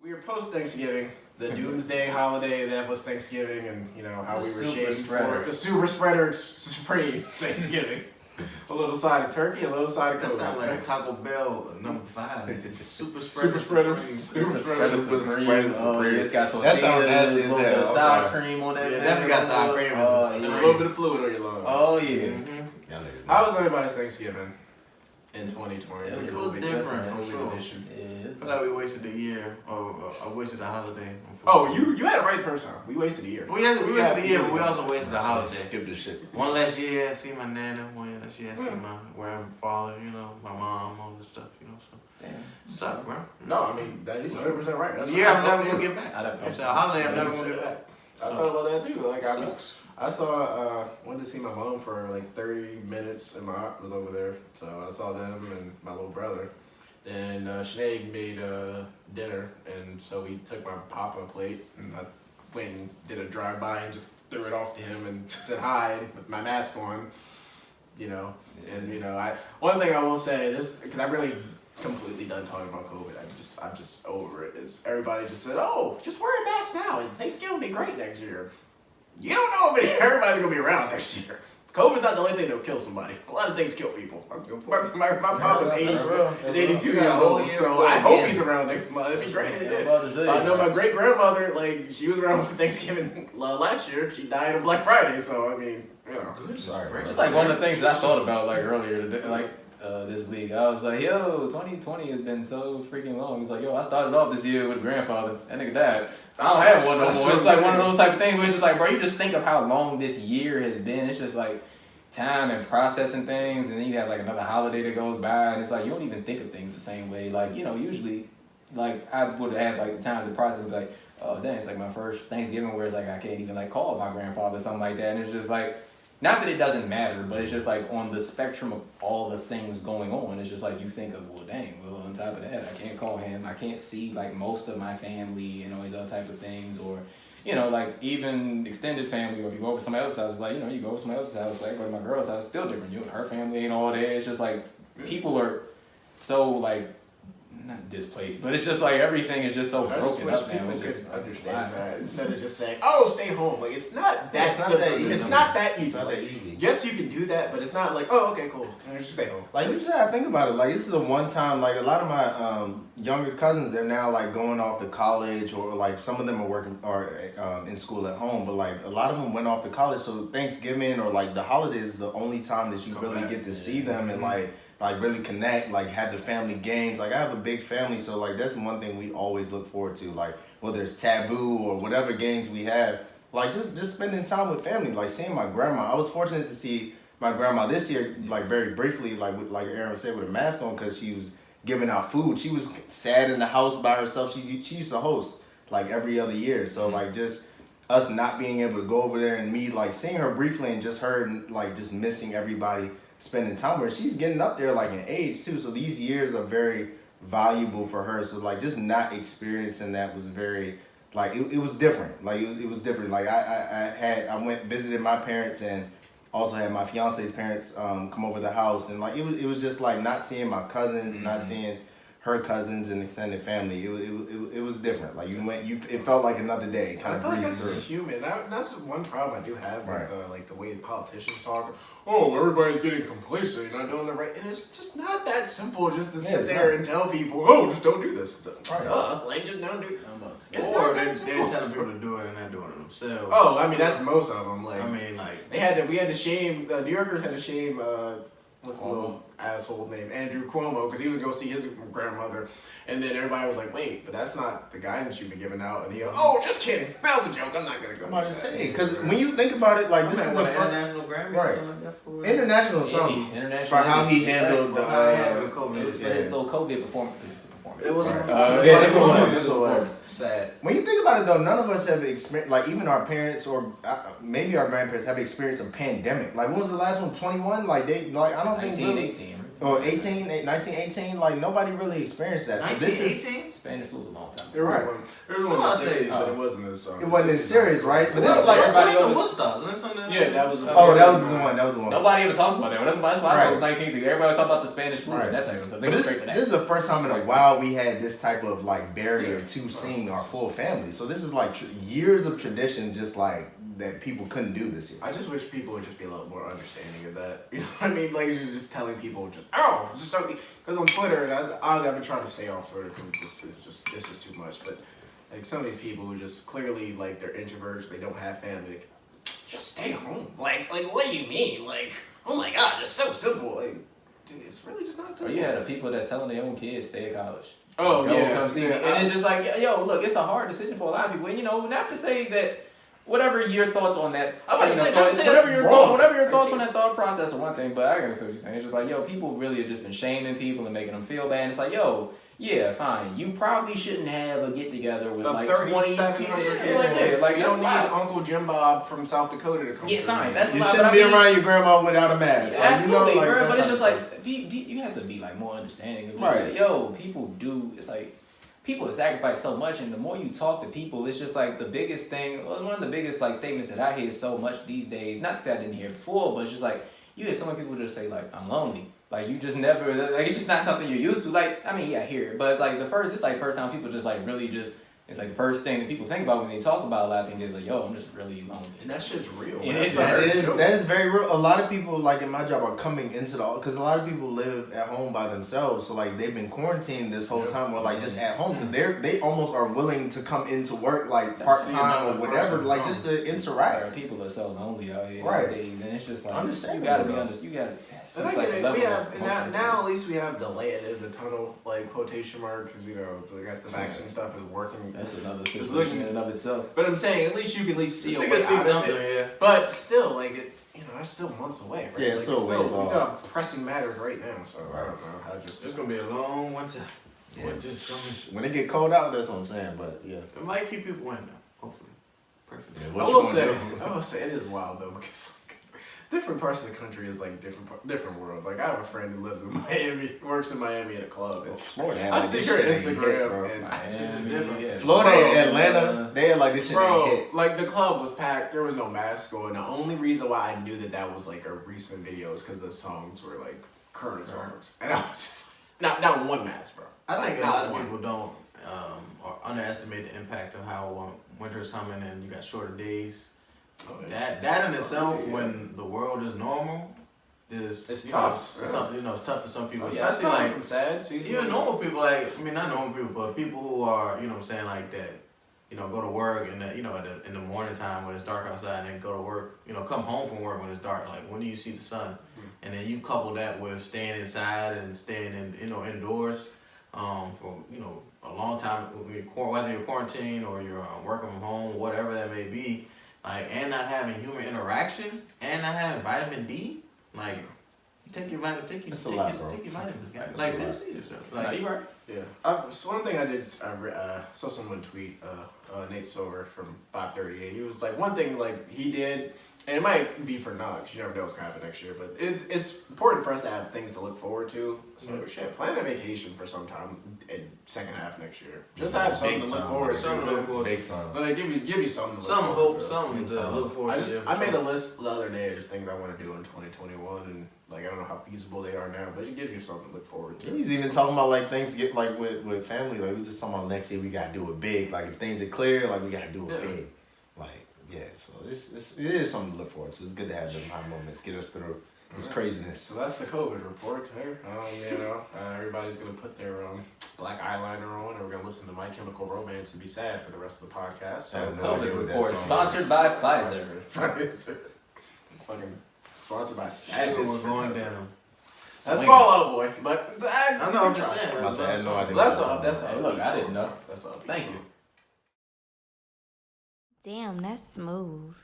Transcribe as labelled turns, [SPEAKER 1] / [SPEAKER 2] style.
[SPEAKER 1] we were post Thanksgiving, the doomsday holiday that was Thanksgiving, and how we were shaped for the super spreader supreme Thanksgiving. A little side of turkey, a little side of
[SPEAKER 2] That
[SPEAKER 1] COVID.
[SPEAKER 2] sounds like Taco Bell #5. Super
[SPEAKER 1] Super spreader. Super spreader.
[SPEAKER 3] Oh, yeah, it's got
[SPEAKER 4] That sounds nasty as
[SPEAKER 3] little
[SPEAKER 4] hell.
[SPEAKER 3] bit of sour cream on that.
[SPEAKER 2] Yeah, definitely got sour cream
[SPEAKER 1] And a little bit of fluid on your lungs.
[SPEAKER 3] Oh yeah.
[SPEAKER 1] How was everybody's Thanksgiving in 2020?
[SPEAKER 2] It was different for
[SPEAKER 1] COVID
[SPEAKER 2] sure.
[SPEAKER 1] edition.
[SPEAKER 2] I feel like we wasted a year, or I wasted a holiday.
[SPEAKER 1] Oh, you had it right the first time. We wasted a year.
[SPEAKER 2] We wasted a year, but we also wasted a holiday.
[SPEAKER 4] Skip this shit.
[SPEAKER 2] One last year I see my nana, one last year I see my grandfather, my mom, all this stuff, so.
[SPEAKER 3] Damn.
[SPEAKER 2] Suck, bro.
[SPEAKER 1] No, I mean, that is 100% right. That's
[SPEAKER 2] Yeah, I'm never gonna get back.
[SPEAKER 3] I'd
[SPEAKER 2] A holiday I'm never gonna get back.
[SPEAKER 1] I thought about that too. Like,
[SPEAKER 2] Sucks.
[SPEAKER 1] I saw, went to see my mom for like 30 minutes, and my aunt was over there. So I saw them and my little brother. Then Sinead made dinner, and so we took my papa plate, and I went and did a drive-by and just threw it off to him and said hi with my mask on, And one thing I will say, this, because I'm really completely done talking about COVID. I'm just over it. Is everybody just said, oh, just wear a mask now, and Thanksgiving will be great next year. You don't know if everybody's gonna be around next year. COVID's not the only thing that'll kill somebody. A lot of things kill people. My papa's 82 years old, so I hope he's around next month. It'd be great if he did. I know my great grandmother, she was around for Thanksgiving last year. She died on Black Friday, so I mean,
[SPEAKER 4] Good. Sorry.
[SPEAKER 3] It's like one of the things that I thought about earlier today, this week. I was like, yo, 2020 has been so freaking long. It's like, yo, I started off this year with grandfather. That nigga died. I don't have one no more. It's like one of those type of things where it's just like, bro, you just think of how long this year has been. It's just like time and processing things, and then you have another holiday that goes by, and it's like you don't even think of things the same way. Usually, I would have the time to process and be like, oh, dang, it's my first Thanksgiving where it's I can't even call my grandfather or something like that, and it's just not that it doesn't matter, but it's just on the spectrum of all the things going on, it's just you think of, well, dang, well, on top of that, I can't call him, I can't see most of my family and all these other type of things, or, even extended family, or if you go over to somebody else's house, you go over to somebody else's house, I go to my girl's house, still different, you and her family and all that, it's just people are so, not displaced, but it's just everything is just so broken up now.
[SPEAKER 1] People could understand that instead of just saying, "Oh, stay home." It's not that simple. It's not that easy.
[SPEAKER 4] It's not that easy.
[SPEAKER 1] Yes, you can do that, but it's not "Oh, okay, cool. Just stay home."
[SPEAKER 4] You just gotta think about it. This is a one time. A lot of my younger cousins, they're now going off to college, or some of them are working or in school at home. But a lot of them went off to college, so Thanksgiving or the holidays is the only time that you really get to see them and really connect, have the family games. I have a big family, so that's one thing we always look forward to. Whether it's taboo or whatever games we have, just spending time with family. Seeing my grandma. I was fortunate to see my grandma this year, very briefly, like Aaron said, with a mask on, because she was giving out food. She was sad in the house by herself. She used to host every other year. So just us not being able to go over there, and me seeing her briefly, and just her just missing everybody spending time with her. She's getting up there in age too, so these years are very valuable for her. So just not experiencing that was very it was different. It was different. I went visited my parents, and also had my fiance's parents come over the house, and it was just not seeing my cousins, not seeing her cousins and extended family. It was different. It felt like another day.
[SPEAKER 1] I feel that's human. That's one problem I do have with the way politicians talk. Oh, everybody's getting complacent. You're not doing the right, and it's just not that simple. Just to sit there and tell people, oh, just don't do this. Just don't do.
[SPEAKER 2] Or they're telling people to do it and not doing it themselves.
[SPEAKER 1] Oh, I mean that's most of them. We had to shame. The New Yorkers had to shame. What's the little asshole name? Andrew Cuomo, because he would go see his grandmother, and then everybody was like, "Wait, but that's not the guidance you've been giving out." And he goes, "Oh, just kidding. That was a joke. I'm not gonna go."
[SPEAKER 4] I'm about to say, because when you think about it, this is the
[SPEAKER 2] international Grammy or something like that for
[SPEAKER 4] international something for how he handled the
[SPEAKER 2] COVID.
[SPEAKER 3] It was for his little COVID performance.
[SPEAKER 2] It was
[SPEAKER 4] this was
[SPEAKER 2] sad.
[SPEAKER 4] When you think about it, though, none of us have experienced, even our parents or maybe our grandparents have experienced a pandemic. When was the last one? 21? I don't think really.
[SPEAKER 3] 1918.
[SPEAKER 4] or 1918, like nobody really experienced that. So this is
[SPEAKER 2] 1918?
[SPEAKER 3] Spanish flu a long time.
[SPEAKER 1] There
[SPEAKER 4] Right.
[SPEAKER 1] was one in the 60s, but it wasn't as
[SPEAKER 4] it wasn't as serious, right? But this is like
[SPEAKER 3] everybody
[SPEAKER 2] What
[SPEAKER 3] else.
[SPEAKER 2] Woodstock? Isn't something?
[SPEAKER 1] Yeah, that was.
[SPEAKER 4] oh, that was the one. That was the one.
[SPEAKER 3] Nobody even talked about that. That's why I know it was
[SPEAKER 4] Right.
[SPEAKER 3] 19th. Everybody was talking about the Spanish flu
[SPEAKER 4] Right.
[SPEAKER 3] and that type of stuff. They
[SPEAKER 4] But
[SPEAKER 3] go
[SPEAKER 4] this,
[SPEAKER 3] straight to that.
[SPEAKER 4] this is the first time in a while we had this type of like barrier to seeing our full family. So this is like years of tradition, just like that people couldn't do this year.
[SPEAKER 1] I just wish people would just be a little more understanding of that. You know what I mean? Like, you're just telling people just something. Because on Twitter, and honestly, I've been trying to stay off Twitter because it's just too much. But like some of these people who just clearly like they're introverts, they don't have family. Like, just stay home. Like what do you mean? Like, oh my God, it's so simple. Like, dude, it's really just not
[SPEAKER 3] Or
[SPEAKER 1] simple.
[SPEAKER 3] you had the people that's telling their own kids stay at college.
[SPEAKER 1] Oh,
[SPEAKER 3] Yo,
[SPEAKER 1] yeah,
[SPEAKER 3] come see me.
[SPEAKER 1] yeah.
[SPEAKER 3] And it's just like, yo, look, it's a hard decision for a lot of people. And, you know, not to say that whatever your thoughts on that, whatever your thoughts on that thought process are one thing, but I understand what you're saying. It's just like, yo, people really have just been shaming people and making them feel bad. And it's like, yo, yeah, fine. You probably shouldn't have a get together with like 20 people.
[SPEAKER 1] Like, you don't need
[SPEAKER 3] a lot.
[SPEAKER 1] Uncle Jim Bob from South Dakota to come.
[SPEAKER 3] Yeah, fine. That's a
[SPEAKER 4] You
[SPEAKER 3] lot.
[SPEAKER 4] shouldn't
[SPEAKER 3] But
[SPEAKER 4] be
[SPEAKER 3] I mean,
[SPEAKER 4] around your grandma without a mask.
[SPEAKER 3] yeah,
[SPEAKER 4] Like,
[SPEAKER 3] absolutely,
[SPEAKER 4] you know, like,
[SPEAKER 3] bro.
[SPEAKER 4] that's
[SPEAKER 3] But it's
[SPEAKER 4] how
[SPEAKER 3] just
[SPEAKER 4] it's
[SPEAKER 3] like you have to be like more understanding. It's just
[SPEAKER 4] Right.
[SPEAKER 3] like, yo, people do. It's like people have sacrificed so much, and the more you talk to people, it's just like the biggest thing. One of the biggest like statements that I hear so much these days. Not to say I didn't hear it before, but it's just like you hear so many people just say like, "I'm lonely." Like you just never like it's just not something you're used to. Like I mean, yeah, I hear it, but it's like first time people just like really just. It's like the first thing that people think about when they talk about a lot of things is like, yo, I'm just really lonely.
[SPEAKER 1] And that shit's real.
[SPEAKER 3] Yeah,
[SPEAKER 1] man.
[SPEAKER 4] that is very real. A lot of people, like in my job, are coming into because a lot of people live at home by themselves. So like they've been quarantined this whole time, or like just at home. So they almost are willing to come into work like part time or whatever, like just to interact.
[SPEAKER 3] People are so lonely out here
[SPEAKER 4] Right.
[SPEAKER 3] nowadays, and it's just like
[SPEAKER 4] Understandable,
[SPEAKER 3] you gotta be
[SPEAKER 4] though.
[SPEAKER 3] honest. You gotta. It's
[SPEAKER 1] And I
[SPEAKER 3] just
[SPEAKER 1] get
[SPEAKER 3] like
[SPEAKER 1] it.
[SPEAKER 3] a level
[SPEAKER 1] We
[SPEAKER 3] of
[SPEAKER 1] have
[SPEAKER 3] emotion.
[SPEAKER 1] now at least we have the light at the tunnel, like quotation mark, because you know I guess the vaccine stuff is working.
[SPEAKER 3] That's another
[SPEAKER 1] It's
[SPEAKER 3] situation
[SPEAKER 1] looking-
[SPEAKER 3] in and of itself.
[SPEAKER 1] But I'm saying at least you can at least see a
[SPEAKER 2] You
[SPEAKER 1] way
[SPEAKER 2] can see
[SPEAKER 1] out of
[SPEAKER 2] something,
[SPEAKER 1] it.
[SPEAKER 2] yeah.
[SPEAKER 1] But still, like it, you know, that's still months away, right?
[SPEAKER 4] Yeah,
[SPEAKER 1] like,
[SPEAKER 4] it's still ways
[SPEAKER 1] we
[SPEAKER 4] off.
[SPEAKER 1] got pressing matters right now, so I don't know. I just
[SPEAKER 2] It's gonna be a long winter.
[SPEAKER 4] Yeah.
[SPEAKER 2] Winter's coming.
[SPEAKER 4] When it get cold out, that's what I'm saying. But yeah,
[SPEAKER 2] It might keep people in though. Hopefully. Perfect.
[SPEAKER 4] Yeah,
[SPEAKER 1] I
[SPEAKER 4] what you
[SPEAKER 1] will
[SPEAKER 4] gonna
[SPEAKER 1] say it is wild though because like, different parts of the country is like different world. Like I have a friend who lives in Miami, works in Miami at a club. And
[SPEAKER 4] Florida. had
[SPEAKER 1] I
[SPEAKER 4] like
[SPEAKER 1] see
[SPEAKER 4] this
[SPEAKER 1] her
[SPEAKER 4] shit ain't
[SPEAKER 1] Instagram
[SPEAKER 4] hit, bro.
[SPEAKER 1] and it's just
[SPEAKER 3] Miami,
[SPEAKER 1] different.
[SPEAKER 3] yeah.
[SPEAKER 4] Florida
[SPEAKER 1] Bro,
[SPEAKER 4] and Atlanta, they had like this shit ain't
[SPEAKER 1] Bro,
[SPEAKER 4] hit.
[SPEAKER 1] like the club was packed. There was no mask going. The only reason why I knew that was like a recent video is because the songs were like current songs, and I was just not one mask, bro.
[SPEAKER 2] I think
[SPEAKER 1] Like,
[SPEAKER 2] a lot
[SPEAKER 1] not
[SPEAKER 2] of
[SPEAKER 1] one.
[SPEAKER 2] people don't or underestimate the impact of how winter's coming and you got shorter days.
[SPEAKER 1] Oh, yeah.
[SPEAKER 2] That in itself,
[SPEAKER 1] Yeah.
[SPEAKER 2] when the world is normal, is
[SPEAKER 1] It's
[SPEAKER 2] you
[SPEAKER 1] tough,
[SPEAKER 2] Know,
[SPEAKER 1] yeah.
[SPEAKER 2] some, you know, it's tough to some people,
[SPEAKER 1] Oh, yeah,
[SPEAKER 2] especially
[SPEAKER 1] aside
[SPEAKER 2] like
[SPEAKER 1] from sad season.
[SPEAKER 2] even normal people. Like I mean, not normal people, but people who are you know what I'm saying like that. You know, go to work in the you know in the morning time when it's dark outside, and then go to work. You know, come home from work when it's dark. Like when do you see the sun? And then you couple that with staying inside and staying in you know indoors for you know a long time, whether you're quarantined or you're working from home, whatever that may be, like and not having human interaction and not having vitamin D, like you take your vitamin, take your vitamins, guys. Like this,
[SPEAKER 3] No,
[SPEAKER 2] like
[SPEAKER 3] you right.
[SPEAKER 1] Yeah. So one thing I did, I saw someone tweet, Nate Silver from 538. He was like, one thing like he did, and it might be for not, 'cause you never know what's gonna happen next year, but it's important for us to have things to look forward to. So shit, plan a vacation for some time in second half next year. Just to have something to look forward to.
[SPEAKER 2] something to look forward to.
[SPEAKER 4] Big time.
[SPEAKER 1] Like, give you something to look
[SPEAKER 2] Some
[SPEAKER 1] forward
[SPEAKER 2] hope,
[SPEAKER 1] to.
[SPEAKER 2] something to look forward to.
[SPEAKER 1] I made a list the other day of just things I want to do in 2021, and like I don't know how feasible they are now, but it gives you something to look forward to.
[SPEAKER 4] He's even talking about like things get like with family. Like we just talking about next year we gotta do it big. Like if things are clear, like we gotta do it big. Like yeah, so it is something to look forward to. It's good to have them high moments, get us through this craziness.
[SPEAKER 1] So that's the COVID report here. You know, everybody's gonna put their black eyeliner on, and we're gonna listen to My Chemical Romance and be sad for the rest of the podcast. So
[SPEAKER 4] No idea
[SPEAKER 3] COVID
[SPEAKER 4] what that
[SPEAKER 3] report
[SPEAKER 4] song
[SPEAKER 3] sponsored
[SPEAKER 4] is.
[SPEAKER 3] by Pfizer.
[SPEAKER 1] fucking sponsored by
[SPEAKER 2] Shit
[SPEAKER 1] Sadness.
[SPEAKER 2] was going down.
[SPEAKER 1] That's Fall Out Boy, but
[SPEAKER 2] I know, I'm just saying.
[SPEAKER 4] I had no idea.
[SPEAKER 1] That's
[SPEAKER 4] what
[SPEAKER 1] all.
[SPEAKER 4] you're
[SPEAKER 1] That's
[SPEAKER 4] talking
[SPEAKER 1] all.
[SPEAKER 3] Hey, look, I didn't know.
[SPEAKER 1] That's all.
[SPEAKER 3] Thank you.
[SPEAKER 5] Damn, that's smooth.